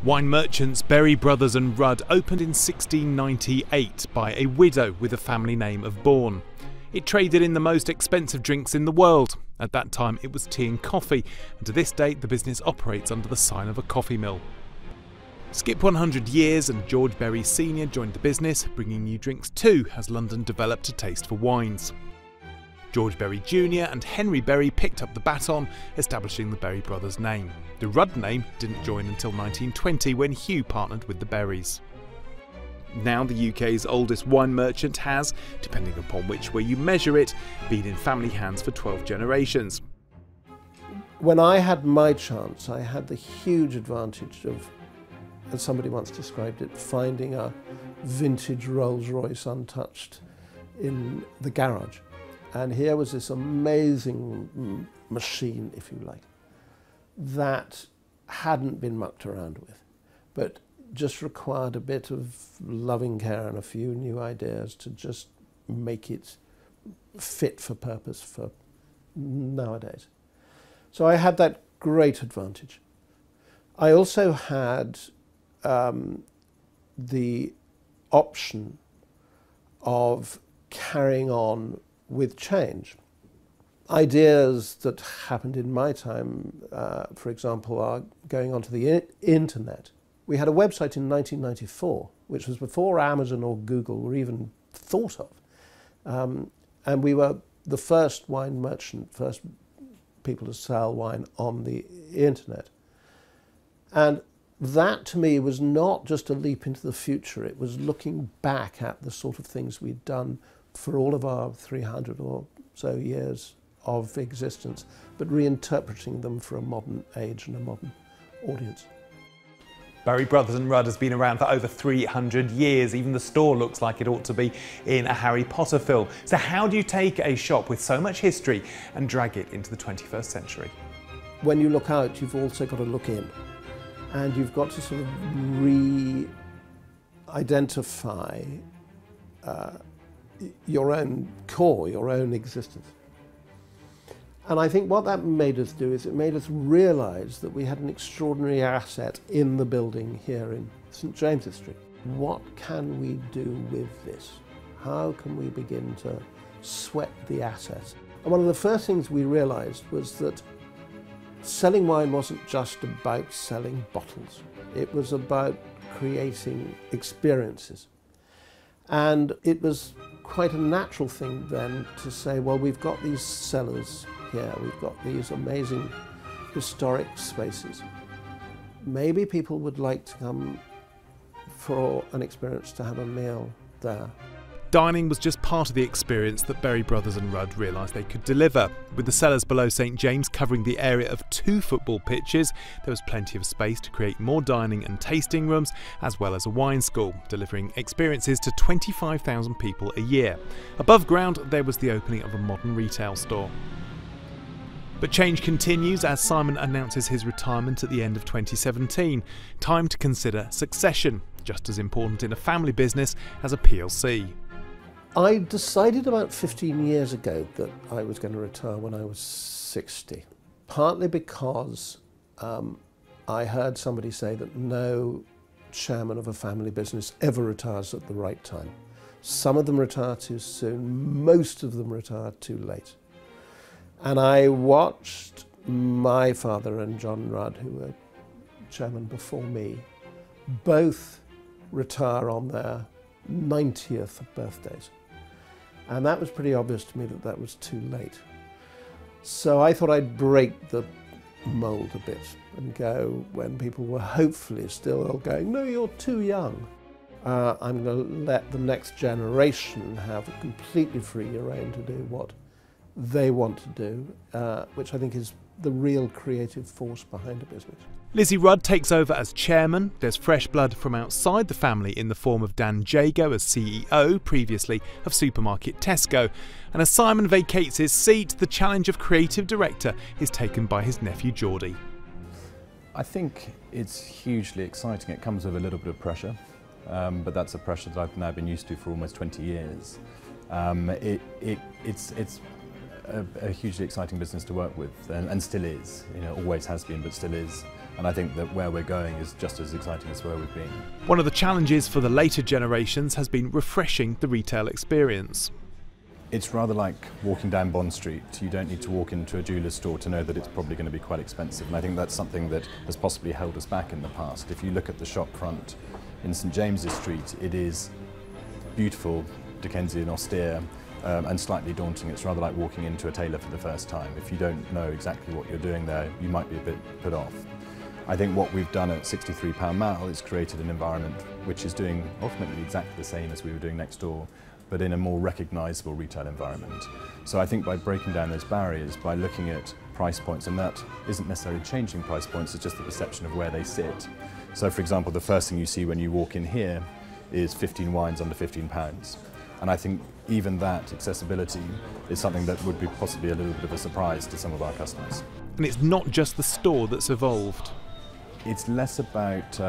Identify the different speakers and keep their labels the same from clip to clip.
Speaker 1: Wine merchants Berry Brothers and Rudd opened in 1698 by a widow with a family name of Bourne. It traded in the most expensive drinks in the world. At that time it was tea and coffee, and to this day the business operates under the sign of a coffee mill. Skip 100 years and George Berry Sr. joined the business, bringing new drinks too as London developed a taste for wines. George Berry Jr. and Henry Berry picked up the baton, establishing the Berry Brothers name. The Rudd name didn't join until 1920 when Hugh partnered with the Berries. Now the UK's oldest wine merchant has, depending upon which way you measure it, been in family hands for 12 generations.
Speaker 2: When I had my chance, I had the huge advantage of, as somebody once described it, finding a vintage Rolls-Royce untouched in the garage. And here was this amazing machine, if you like, that hadn't been mucked around with, but just required a bit of loving care and a few new ideas to just make it fit for purpose for nowadays. So I had that great advantage. I also had the option of carrying on with change. Ideas that happened in my time, for example, are going onto the internet. We had a website in 1994, which was before Amazon or Google were even thought of. And we were the first wine merchant, first people to sell wine on the internet. And that to me was not just a leap into the future, it was looking back at the sort of things we'd done for all of our 300 or so years of existence, but reinterpreting them for a modern age and a modern audience.
Speaker 1: Berry Brothers and Rudd has been around for over 300 years. Even the store looks like it ought to be in a Harry Potter film. So how do you take a shop with so much history and drag it into the 21st century?
Speaker 2: When you look out, you've also got to look in. And you've got to sort of re-identify your own core, your own existence. And I think what that made us do is it made us realise that we had an extraordinary asset in the building here in St James's Street. What can we do with this? How can we begin to sweat the asset? And one of the first things we realised was that selling wine wasn't just about selling bottles. It was about creating experiences. And it was quite a natural thing then to say, well, we've got these cellars here, we've got these amazing historic spaces. Maybe people would like to come for an experience to have a meal there.
Speaker 1: Dining was just part of the experience that Berry Brothers and Rudd realised they could deliver. With the cellars below St James covering the area of 2 football pitches, there was plenty of space to create more dining and tasting rooms, as well as a wine school, delivering experiences to 25,000 people a year. Above ground, there was the opening of a modern retail store. But change continues as Simon announces his retirement at the end of 2017. Time to consider succession, just as important in a family business as a PLC.
Speaker 2: I decided about 15 years ago that I was going to retire when I was 60, partly because I heard somebody say that no chairman of a family business ever retires at the right time. Some of them retire too soon, most of them retire too late. And I watched my father and John Rudd, who were chairman before me, both retire on their 90th birthdays. And that was pretty obvious to me that that was too late. So I thought I'd break the mold a bit and go when people were hopefully still going, no, you're too young. I'm going to let the next generation have a completely free rein to do what they want to do, which I think is the real creative force behind a business.
Speaker 1: Lizzie Rudd takes over as chairman. There's fresh blood from outside the family in the form of Dan Jago as CEO, previously of supermarket Tesco. And as Simon vacates his seat, the challenge of creative director is taken by his nephew Geordie.
Speaker 3: I think it's hugely exciting. It comes with a little bit of pressure, but that's a pressure that I've now been used to for almost 20 years. It's a hugely exciting business to work with, and still is. You know, always has been, but still is. And I think that where we're going is just as exciting as where we've been.
Speaker 1: One of the challenges for the later generations has been refreshing the retail experience.
Speaker 3: It's rather like walking down Bond Street. You don't need to walk into a jeweller's store to know that it's probably going to be quite expensive. And I think that's something that has possibly held us back in the past. If you look at the shop front in St James's Street, it is beautiful, Dickensian, austere, and slightly daunting. It's rather like walking into a tailor for the first time. If you don't know exactly what you're doing there, you might be a bit put off. I think what we've done at £63 Mall is created an environment which is doing ultimately exactly the same as we were doing next door, but in a more recognisable retail environment. So I think by breaking down those barriers, by looking at price points, and that isn't necessarily changing price points, it's just the perception of where they sit. So for example, the first thing you see when you walk in here is 15 wines under £15. And I think even that accessibility is something that would be possibly a little bit of a surprise to some of our customers.
Speaker 1: And it's not just the store that's evolved.
Speaker 3: It's less about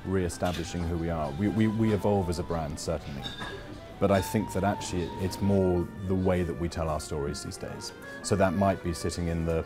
Speaker 3: re-establishing who we are. We evolve as a brand, certainly. But I think that actually it's more the way that we tell our stories these days. So that might be sitting in the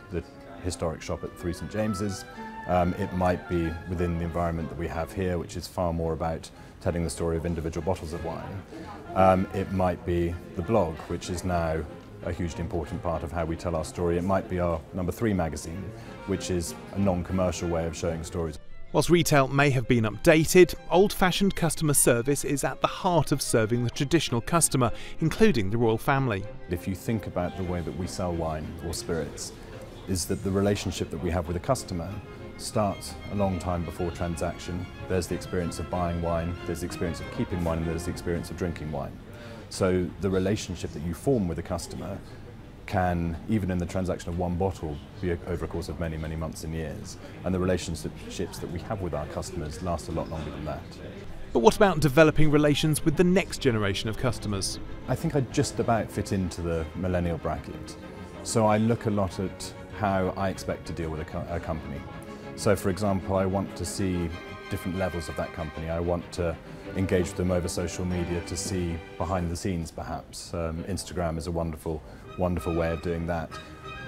Speaker 3: historic shop at 3 St James's. It might be within the environment that we have here, which is far more about telling the story of individual bottles of wine. It might be the blog, which is now a hugely important part of how we tell our story. It might be our number 3 magazine, which is a non-commercial way of showing stories.
Speaker 1: Whilst retail may have been updated, old-fashioned customer service is at the heart of serving the traditional customer, including the royal family.
Speaker 3: If you think about the way that we sell wine or spirits, is that the relationship that we have with a customer starts a long time before transaction. There's the experience of buying wine, there's the experience of keeping wine, and there's the experience of drinking wine. So the relationship that you form with a customer can, even in the transaction of one bottle, be over a course of many, many months and years. And the relationships that we have with our customers last a lot longer than that.
Speaker 1: But what about developing relations with the next generation of customers?
Speaker 3: I think I just about fit into the millennial bracket. So I look a lot at how I expect to deal with a company. So for example, I want to see different levels of that company. I want to engage with them over social media to see behind the scenes perhaps. Instagram is a wonderful way of doing that.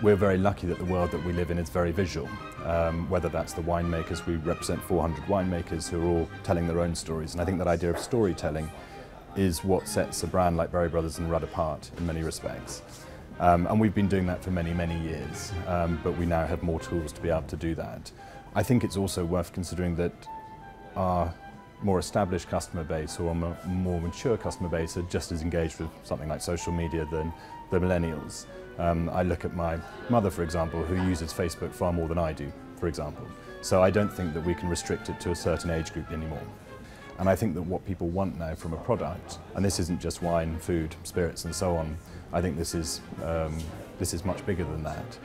Speaker 3: We're very lucky that the world that we live in is very visual. Whether that's the winemakers, we represent 400 winemakers who are all telling their own stories. And I think that idea of storytelling is what sets a brand like Berry Brothers and Rudd apart in many respects. And we've been doing that for many, many years, but we now have more tools to be able to do that. I think it's also worth considering that our more established customer base or a more mature customer base are just as engaged with something like social media than the millennials. I look at my mother, for example, who uses Facebook far more than I do, for example. So I don't think that we can restrict it to a certain age group anymore. And I think that what people want now from a product, and this isn't just wine, food, spirits and so on, I think this is much bigger than that.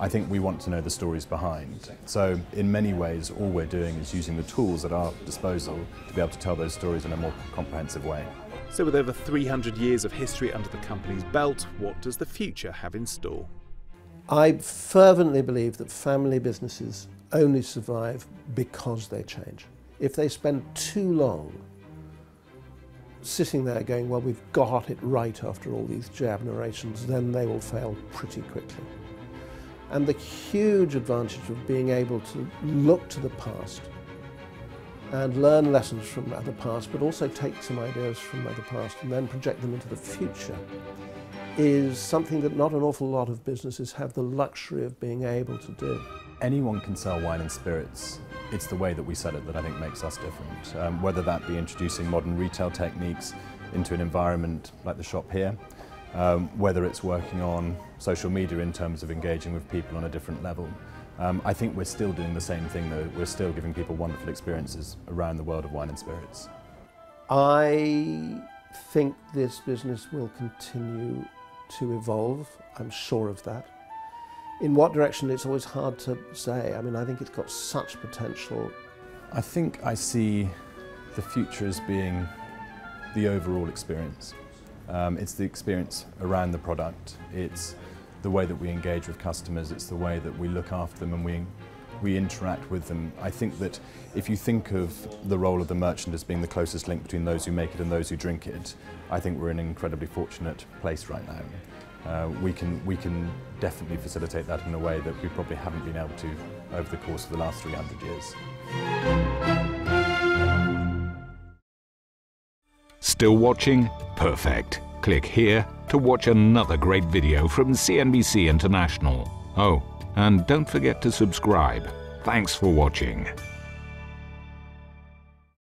Speaker 3: I think we want to know the stories behind. So in many ways, all we're doing is using the tools at our disposal to be able to tell those stories in a more comprehensive way.
Speaker 1: So with over 300 years of history under the company's belt, what does the future have in store?
Speaker 2: I fervently believe that family businesses only survive because they change. If they spend too long sitting there going, well, we've got it right after all these generations, then they will fail pretty quickly. And the huge advantage of being able to look to the past and learn lessons from the past, but also take some ideas from the past and then project them into the future, is something that not an awful lot of businesses have the luxury of being able to do.
Speaker 3: Anyone can sell wine and spirits. It's the way that we sell it that I think makes us different. Whether that be introducing modern retail techniques into an environment like the shop here, whether it's working on social media in terms of engaging with people on a different level. I think we're still doing the same thing though. We're still giving people wonderful experiences around the world of wine and spirits.
Speaker 2: I think this business will continue to evolve, I'm sure of that. In what direction, it's always hard to say. I mean, I think it's got such potential.
Speaker 3: I think I see the future as being the overall experience. It's the experience around the product. It's the way that we engage with customers. It's the way that we look after them and we interact with them. I think that if you think of the role of the merchant as being the closest link between those who make it and those who drink it, I think we're in an incredibly fortunate place right now. we can definitely facilitate that in a way that we probably haven't been able to over the course of the last 300 years.
Speaker 4: Still watching? Perfect. Click here to watch another great video from CNBC International. Oh, and don't forget to subscribe. Thanks for watching.